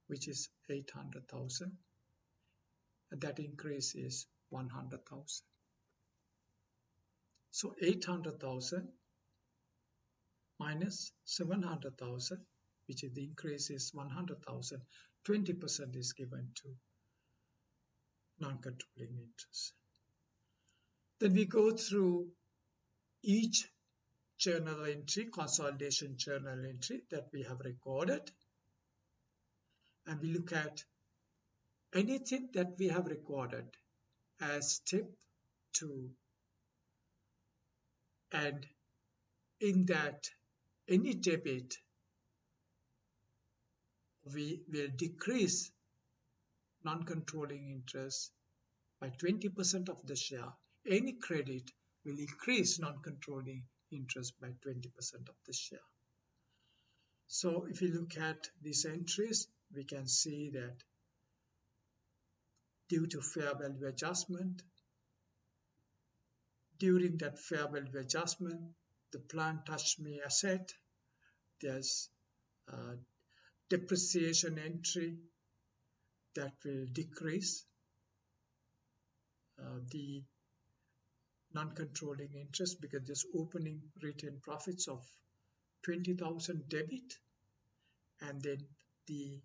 which is 800,000. And that increase is 100,000. So 800,000 minus 700,000, which is the increase is 100,000, 20% is given to non-controlling interest. Then we go through each journal entry, consolidation journal entry that we have recorded, and we look at anything that we have recorded as step 2, and in that any debit we will decrease non-controlling interest by 20% of the share. Any credit will increase non-controlling interest by 20% of the share. So if you look at these entries, we can see that due to fair value adjustment, during that fair value adjustment, the plant touched me asset, there's depreciation entry that will decrease the non-controlling interest, because there's opening retained profits of 20,000 debit, and then the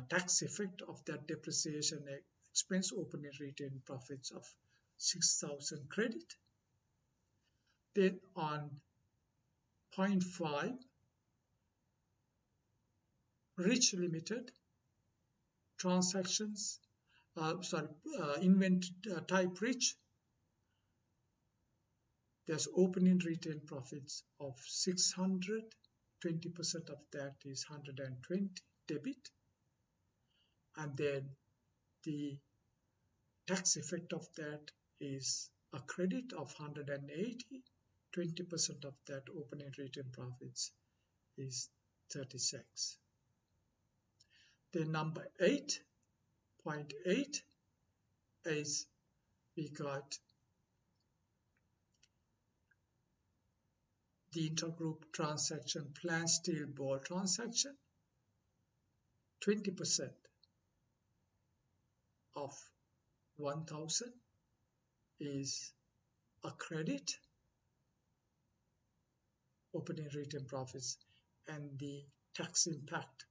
tax effect of that depreciation expense opening retained profits of 6,000 credit. Then on point 5, rich limited transactions, invent type rich, there's opening retained profits of 600, 20% of that is 120 debit, and then the tax effect of that is a credit of 180, 20% of that opening retained profits is 36. Then number 8.8 is we got the intergroup transaction, plan steel ball transaction. 20% of 1,000 is a credit, opening retained profits, and the tax impact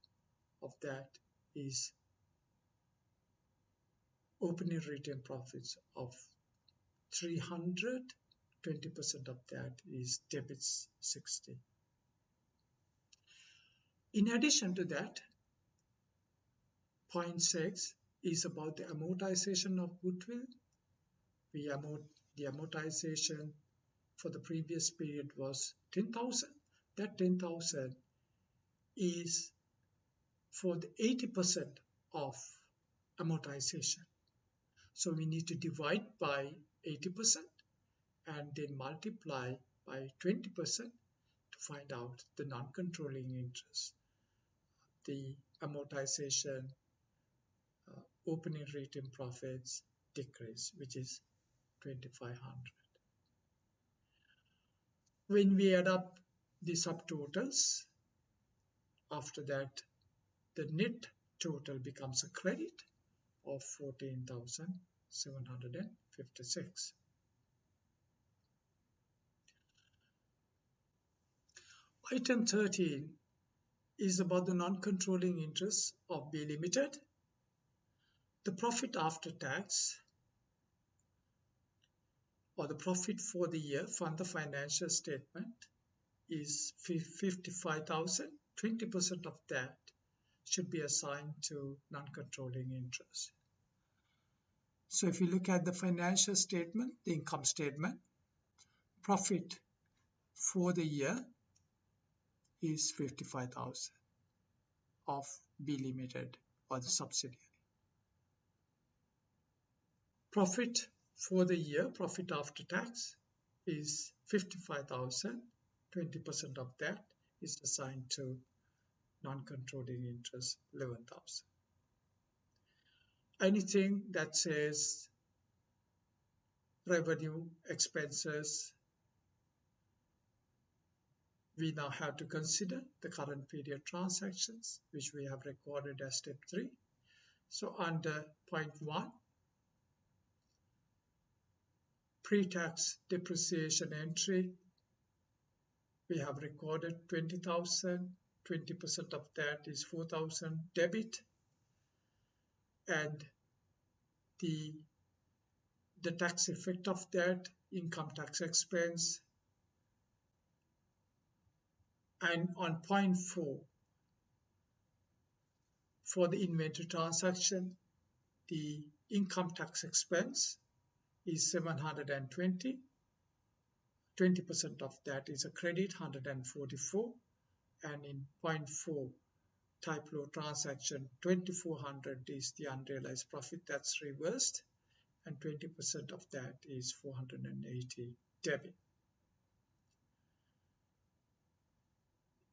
of that is opening retained profits of 300, 20% of that is debits 60. In addition to that, point 6 is about the amortization of goodwill. The amortization for the previous period was 10,000. That 10,000 is for the 80% of amortization. So we need to divide by 80% and then multiply by 20% to find out the non-controlling interest, the amortization, opening retained profits decrease, which is 2,500. When we add up the subtotals, after that the net total becomes a credit of 14,756. Item 13 is about the non-controlling interest of B Limited. The profit after tax, or the profit for the year from the financial statement, is 55,000. 20% of that should be assigned to non-controlling interest. So if you look at the financial statement, the income statement, profit for the year is 55,000 of B Limited or the subsidiary. Profit for the year, profit after tax, is 55,000. 20% of that is assigned to non-controlling interest, 11,000. Anything that says revenue, expenses, we now have to consider the current period transactions, which we have recorded as step 3. So under point 1, pre-tax depreciation entry, we have recorded 20,000. 20% of that is 4,000 debit, and the tax effect of that, income tax expense. And on point 4, for the inventory transaction, the income tax expense is 720. 20% of that is a credit, 144. And in point 4, type low transaction, 2,400 is the unrealized profit that's reversed, and 20% of that is 480 debit.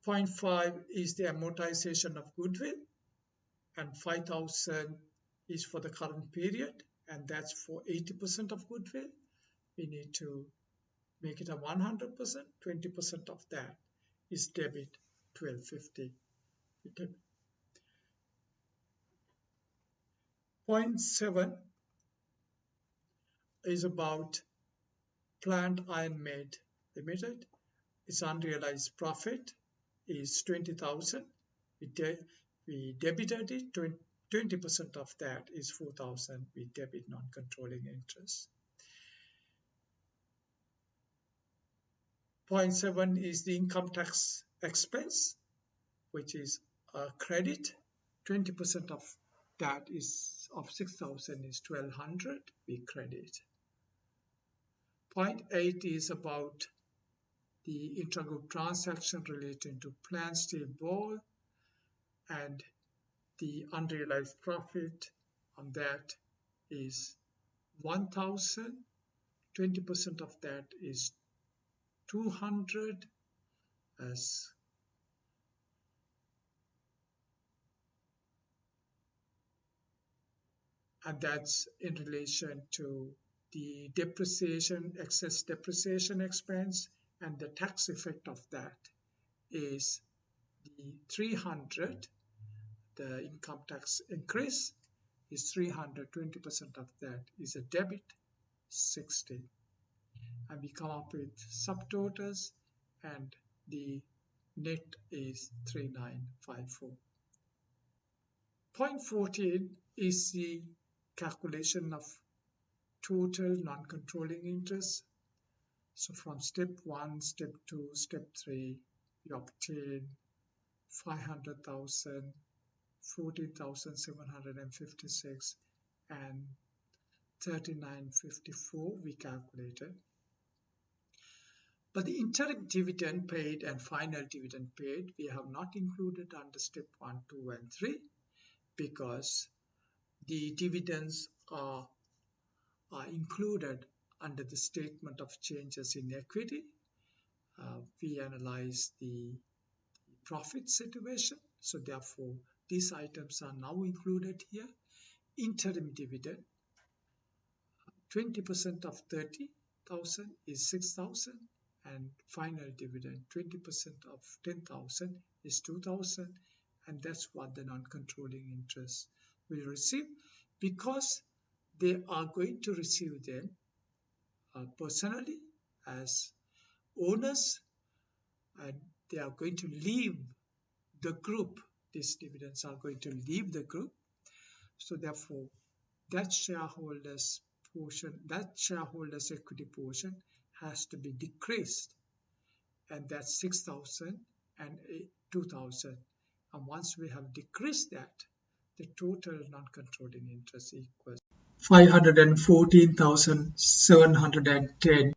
Point 5 is the amortization of goodwill, and 5,000 is for the current period, and that's for 80% of goodwill. We need to make it a 100%. 20% of that is debit, 1,250. Point 7 is about Plant Iron Made Limited. Its unrealized profit is 20,000. We debited it. 20% of that is 4,000. We debit non-controlling interest. Point 7 is the income tax expense, which is a credit. 20% of that is of 6,000 is 1,200. We credit. Point 8 is about the intergroup transaction relating to Plant Steel Ball, and the unrealized profit on that is 1,000. 20% of that is 200 as and that's in relation to the depreciation, excess depreciation expense, and the tax effect of that is the 300. The income tax increase is 300. 20% of that is a debit, 60. And we come up with subtotals, and the net is 3954. Point 14 is the calculation of total non-controlling interest. So from step 1, step 2, step 3, we obtain 500,000, 14,756, and 3954 we calculated. But the interim dividend paid and final dividend paid we have not included under step 1, 2, and 3 because the dividends are included under the statement of changes in equity. We analyze the profit situation, so therefore these items are now included here. Interim dividend, 20% of 30,000 is 6,000, and final dividend 20% of 10,000 is 2,000, and that's what the non-controlling interest will receive, because they are going to receive them personally as owners, and they are going to leave the group. These dividends are going to leave the group, so therefore that shareholders portion, that shareholders equity portion has to be decreased, and that's 6,000 and 2,000. And once we have decreased that, the total non-controlling interest equals 514,710